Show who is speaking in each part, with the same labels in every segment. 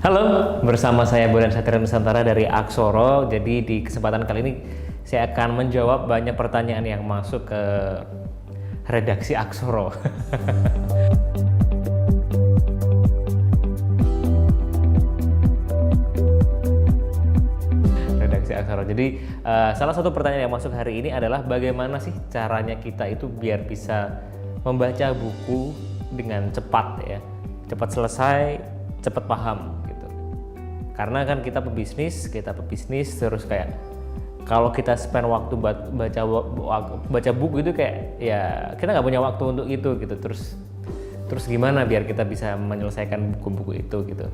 Speaker 1: Halo, bersama saya Bondan Satria Nusantara dari Aksoro. Jadi di kesempatan kali ini saya akan menjawab banyak pertanyaan yang masuk ke redaksi Aksoro. Redaksi Aksoro. Jadi salah satu pertanyaan yang masuk hari ini adalah bagaimana sih caranya kita itu biar bisa membaca buku dengan cepat ya, cepat selesai, cepat paham gitu. Karena kan kita pebisnis terus kayak kalau kita spend waktu baca buku itu kayak ya kita nggak punya waktu untuk itu gitu. Terus gimana biar kita bisa menyelesaikan buku-buku itu gitu.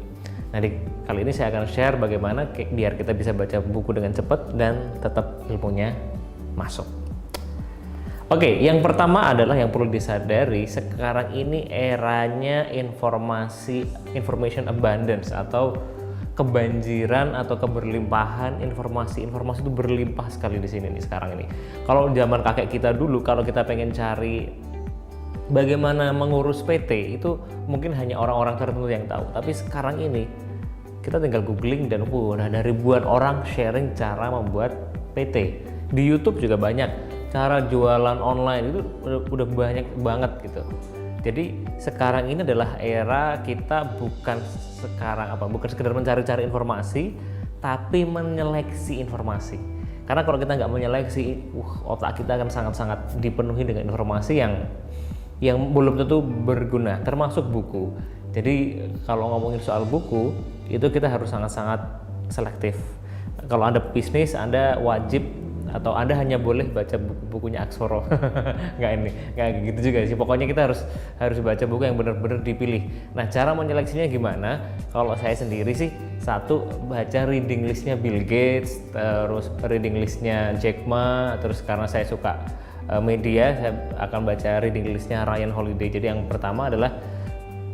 Speaker 1: Nah kali ini saya akan share bagaimana biar kita bisa baca buku dengan cepat dan tetap ilmunya masuk. Oke, yang pertama adalah yang perlu disadari sekarang ini eranya information abundance atau kebanjiran atau keberlimpahan informasi itu berlimpah sekali di sini nih sekarang ini. Kalau zaman kakek kita dulu, kalau kita pengen cari bagaimana mengurus PT itu mungkin hanya orang-orang tertentu yang tahu. Tapi sekarang ini kita tinggal googling dan ada ribuan orang sharing cara membuat PT. Di YouTube juga banyak cara jualan online itu udah banyak banget gitu. Jadi sekarang ini adalah era kita bukan sekedar mencari-cari informasi, tapi menyeleksi informasi. Karena kalau kita nggak menyeleksi, otak kita akan sangat-sangat dipenuhi dengan informasi yang belum tentu berguna, termasuk buku. Jadi kalau ngomongin soal buku, itu kita harus sangat-sangat selektif. Kalau Anda bisnis, Anda wajib atau Anda hanya boleh baca bukunya Aksoro. nggak gitu juga sih. Pokoknya kita harus baca buku yang benar-benar dipilih. Nah, cara menyeleksinya gimana? Kalau saya sendiri sih, satu baca reading listnya Bill Gates, terus reading listnya Jack Ma, terus karena saya suka media, saya akan baca reading listnya Ryan Holiday. Jadi yang pertama adalah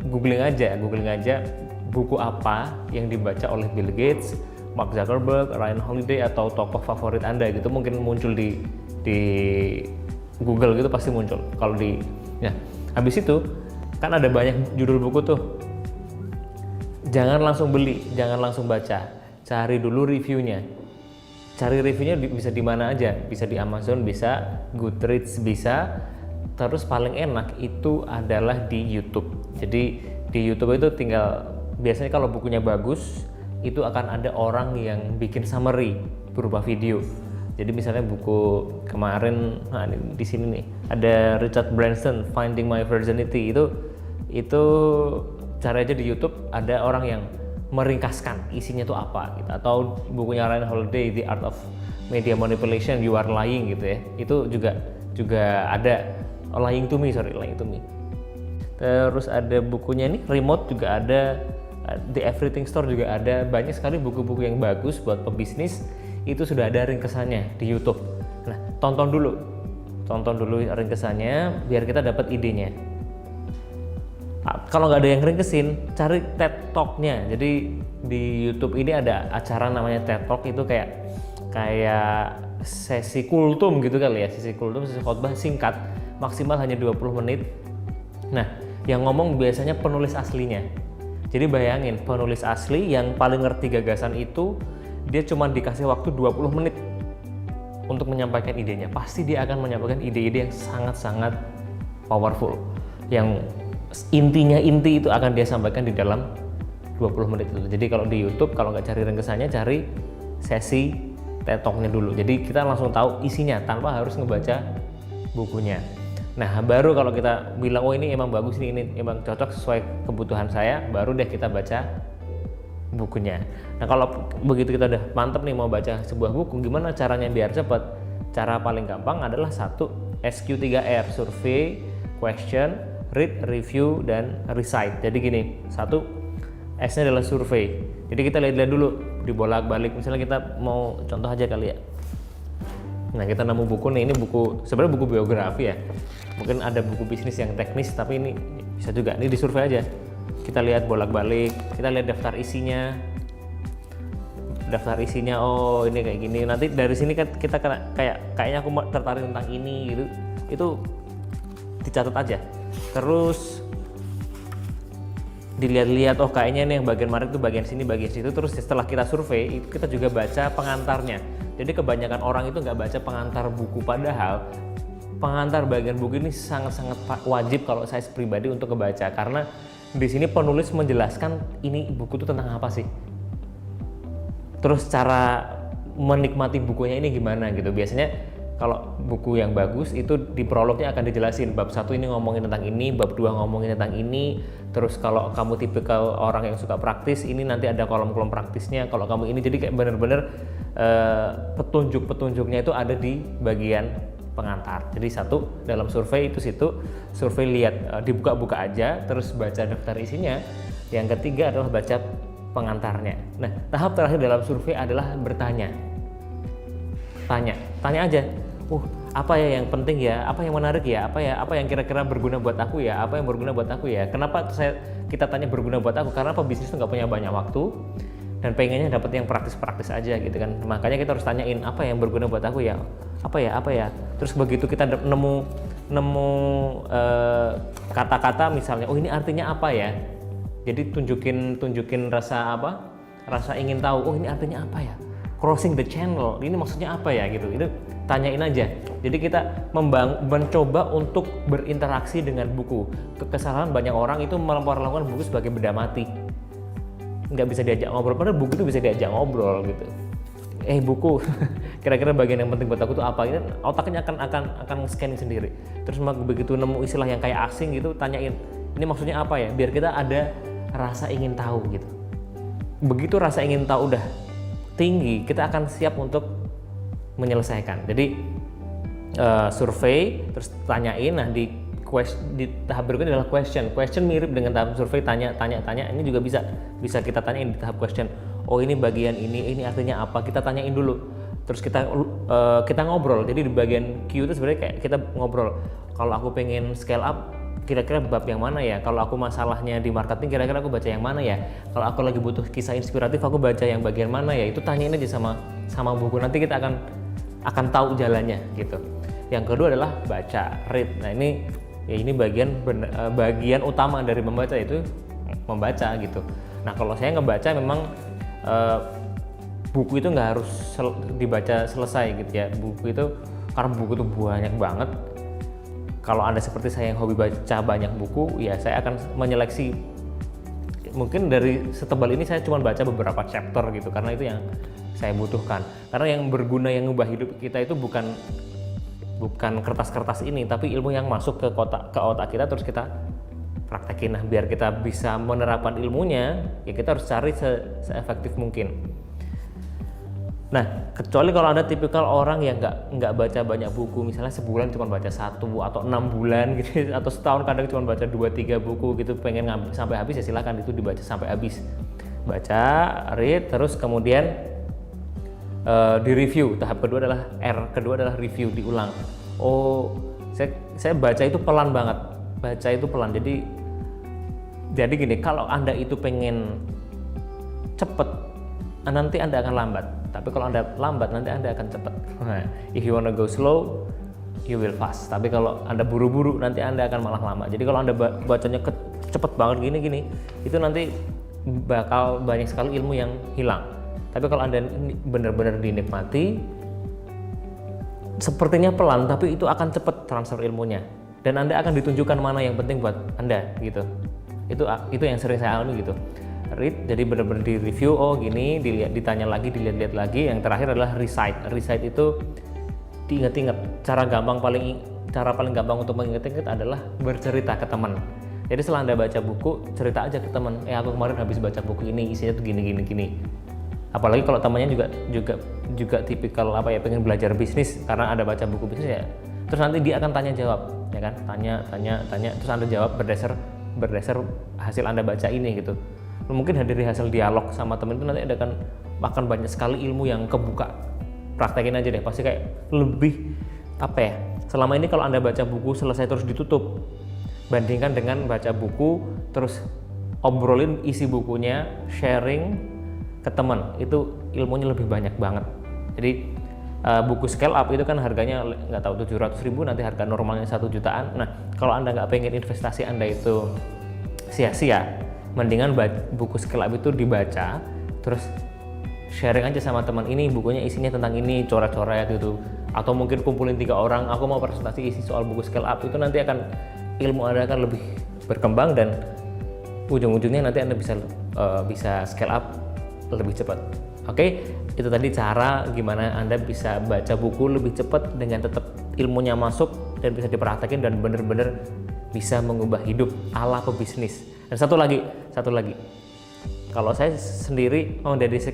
Speaker 1: googling aja buku apa yang dibaca oleh Bill Gates, Mark Zuckerberg, Ryan Holiday, atau tokoh favorit Anda gitu, mungkin muncul di Google gitu, pasti muncul. Kalau habis itu kan ada banyak judul buku tuh. Jangan langsung beli, jangan langsung baca. Cari dulu reviewnya. Cari reviewnya bisa di mana aja, bisa di Amazon, bisa Goodreads, bisa. Terus paling enak itu adalah di YouTube. Jadi di YouTube itu biasanya kalau bukunya bagus, itu akan ada orang yang bikin summary berupa video. Jadi misalnya buku kemarin, di sini nih ada Richard Branson Finding My Virginity, itu cari aja di YouTube, ada orang yang meringkaskan isinya tuh apa gitu. Atau bukunya Ryan Holiday The Art of Media Manipulation, You Are Lying gitu ya. Itu juga ada Lying to Me. Terus ada bukunya nih Remote juga ada, The Everything Store juga ada. Banyak sekali buku-buku yang bagus buat pebisnis, itu sudah ada ringkesannya di YouTube. Nah, tonton dulu ringkesannya biar kita dapat idenya. Kalau nggak ada yang ringkesin, cari TED Talk-nya. Jadi di YouTube ini ada acara namanya TED Talk, itu kayak sesi kultum gitu kali ya, sesi khotbah singkat, maksimal hanya 20 menit. Nah, yang ngomong biasanya penulis aslinya. Jadi bayangin, penulis asli yang paling ngerti gagasan itu, dia cuma dikasih waktu 20 menit untuk menyampaikan idenya. Pasti dia akan menyampaikan ide-ide yang sangat-sangat powerful. Yang inti itu akan dia sampaikan di dalam 20 menit itu. Jadi kalau di YouTube, kalau nggak cari ringkesannya, cari sesi TED Talk-nya dulu. Jadi kita langsung tahu isinya tanpa harus ngebaca bukunya. Nah, baru kalau kita bilang, oh ini emang bagus nih, ini emang cocok sesuai kebutuhan saya, baru deh kita baca bukunya. Nah, kalau begitu kita udah mantep nih mau baca sebuah buku, gimana caranya biar cepat? Cara paling gampang adalah SQ3R, survey, question, read, review, dan recite. Jadi gini, S-nya adalah survei. Jadi kita lihat dulu, dibolak-balik. Misalnya kita mau contoh aja kali ya. Nah, kita nemu buku nih, ini sebenarnya buku biografi ya. Mungkin ada buku bisnis yang teknis, tapi ini bisa juga. Ini disurvei aja. Kita lihat bolak-balik, kita lihat daftar isinya. Oh ini kayak gini. Nanti dari sini kan kita kayaknya aku tertarik tentang ini gitu. Itu dicatat aja. Terus dilihat-lihat, oh kayaknya nih yang bagian menarik itu bagian sini, bagian situ. Terus setelah kita survei, itu kita juga baca pengantarnya. Jadi kebanyakan orang itu nggak baca pengantar buku, padahal pengantar bagian buku ini sangat-sangat wajib kalau saya pribadi untuk kebaca, karena di sini penulis menjelaskan ini buku itu tentang apa sih. Terus cara menikmati bukunya ini gimana gitu. Biasanya kalau buku yang bagus itu di prolognya akan dijelasin bab 1 ini ngomongin tentang ini, bab 2 ngomongin tentang ini. Terus kalau kamu tipikal orang yang suka praktis, ini nanti ada kolom-kolom praktisnya. Kalau kamu ini, jadi kayak bener-bener petunjuk-petunjuknya itu ada di bagian pengantar. Jadi satu, dalam survei itu survei lihat, dibuka-buka aja, terus baca daftar isinya. Yang ketiga adalah baca pengantarnya. Nah, tahap terakhir dalam survei adalah bertanya. Tanya aja. Apa ya yang penting ya, apa yang menarik ya, apa yang kira-kira berguna buat aku ya, apa yang berguna buat aku ya. Kenapa kita tanya berguna buat aku? Karena pebisnis itu nggak punya banyak waktu dan pengennya dapat yang praktis-praktis aja gitu kan. Makanya kita harus tanyain apa yang berguna buat aku ya, apa ya. Terus begitu kita nemu kata-kata misalnya, oh ini artinya apa ya. Jadi tunjukin rasa ingin tahu. Oh ini artinya apa ya? Crossing the channel, ini maksudnya apa ya gitu. Itu tanyain aja. Jadi kita mencoba untuk berinteraksi dengan buku. Kesalahan banyak orang itu memperlakukan buku sebagai benda mati, nggak bisa diajak ngobrol. Padahal buku itu bisa diajak ngobrol gitu. Buku kira-kira bagian yang penting buat aku tuh apa? Ini otaknya akan scanning sendiri. Terus begitu nemu istilah yang kayak asing gitu, tanyain ini maksudnya apa ya, biar kita ada rasa ingin tahu gitu. Begitu rasa ingin tahu udah tinggi, kita akan siap untuk menyelesaikan. Jadi survei, terus tanyain. Nah di tahap berikutnya adalah question mirip dengan tahap survei, tanya. Ini juga bisa kita tanyain di tahap question. Oh ini bagian ini artinya apa, kita tanyain dulu. Terus kita ngobrol. Jadi di bagian Q itu sebenarnya kayak kita ngobrol. Kalau aku pengen scale up, kira-kira bab yang mana ya? Kalau aku masalahnya di marketing, kira-kira aku baca yang mana ya? Kalau aku lagi butuh kisah inspiratif, aku baca yang bagian mana ya? Itu tanyain aja sama buku. Nanti kita akan tahu jalannya gitu. Yang kedua adalah baca, read. Nah ini bagian utama dari membaca, itu membaca gitu. Nah kalau saya ngebaca memang buku itu nggak harus dibaca selesai gitu ya. Buku itu, karena buku itu banyak banget. Kalau Anda seperti saya yang hobi baca banyak buku, ya saya akan menyeleksi. Mungkin dari setebal ini saya cuma baca beberapa chapter gitu, karena itu yang saya butuhkan. Karena yang berguna, yang ngubah hidup kita itu bukan kertas-kertas ini, tapi ilmu yang masuk ke otak kita terus kita praktekin. Nah, biar kita bisa menerapkan ilmunya, ya kita harus cari se-efektif mungkin. Nah, kecuali kalau Anda tipikal orang yang nggak baca banyak buku, misalnya sebulan cuma baca 1 atau 6 bulan gitu, atau setahun kadang cuma baca 2-3 buku gitu, pengen ngambil sampai habis, ya silakan itu dibaca sampai habis. Baca, read, terus kemudian di review. Tahap kedua adalah review, diulang. Oh, saya baca itu pelan banget. Baca itu pelan. Jadi gini, kalau Anda itu pengen cepet, nanti Anda akan lambat. Tapi kalau Anda lambat, nanti Anda akan cepat. If you wanna go slow, you will fast. Tapi kalau Anda buru-buru, nanti Anda akan malah lama. Jadi kalau Anda bacanya cepet banget gini, itu nanti bakal banyak sekali ilmu yang hilang. Tapi kalau Anda benar-benar dinikmati, sepertinya pelan, tapi itu akan cepat transfer ilmunya. Dan Anda akan ditunjukkan mana yang penting buat Anda gitu. Itu yang sering saya alami gitu. Read, jadi benar-benar di review, oh gini, ditanya lagi, dilihat-lihat lagi. Yang terakhir adalah recite. Recite itu diingat-ingat. Cara paling gampang untuk mengingat-ingat adalah bercerita ke teman. Jadi setelah Anda baca buku, cerita aja ke teman. Aku kemarin habis baca buku ini, isinya tuh gini. Apalagi kalau temannya juga tipikal pengen belajar bisnis, karena Anda baca buku bisnis ya. Terus nanti dia akan tanya jawab, ya kan? Tanya. Terus Anda jawab berdasar hasil Anda baca ini gitu. Mungkin dari hasil dialog sama temen itu nanti Anda akan banyak sekali ilmu yang kebuka. Praktekin aja deh, pasti kayak lebih selama ini kalau Anda baca buku selesai terus ditutup, bandingkan dengan baca buku terus obrolin isi bukunya, sharing ke teman, itu ilmunya lebih banyak banget. Jadi buku scale up itu kan harganya nggak tahu 700.000, nanti harga normalnya 1 jutaan. Nah kalau Anda nggak pengen investasi Anda itu sia-sia, mendingan buku skill up itu dibaca terus sharing aja sama teman, ini bukunya isinya tentang ini, coret-coret gitu, atau mungkin kumpulin 3 orang, aku mau presentasi isi soal buku skill up, itu nanti akan ilmu Anda akan lebih berkembang dan ujung-ujungnya nanti Anda bisa scale up lebih cepat. Oke, itu tadi cara gimana Anda bisa baca buku lebih cepat dengan tetap ilmunya masuk dan bisa dipraktekin dan benar-benar bisa mengubah hidup ala pebisnis. Dan satu lagi, kalau saya sendiri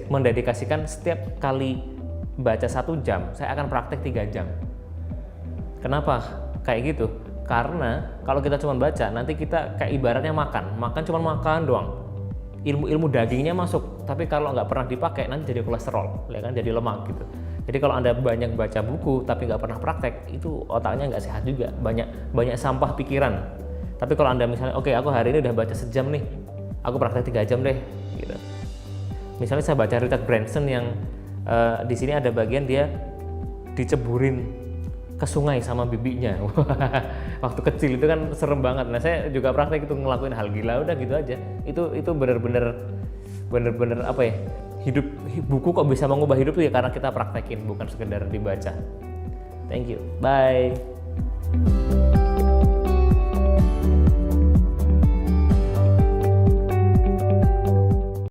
Speaker 1: mendedikasikan setiap kali baca 1 jam, saya akan praktek 3 jam. Kenapa kayak gitu? Karena kalau kita cuma baca, nanti kita kayak ibaratnya makan cuma makan doang. Ilmu dagingnya masuk, tapi kalau nggak pernah dipakai nanti jadi kolesterol, ya kan, jadi lemak gitu. Jadi kalau Anda banyak baca buku tapi nggak pernah praktek, itu otaknya nggak sehat juga, banyak sampah pikiran. Tapi kalau Anda misalnya, oke, aku hari ini udah baca 1 jam nih, aku praktek 3 jam deh, gitu. Misalnya saya baca Richard Branson yang di sini ada bagian dia diceburin ke sungai sama bibinya. Waktu kecil itu kan serem banget. Nah, saya juga praktek itu, ngelakuin hal gila, udah gitu aja. Itu bener-bener apa ya? Buku kok bisa mengubah hidup tuh ya karena kita praktekin, bukan sekedar dibaca. Thank you. Bye.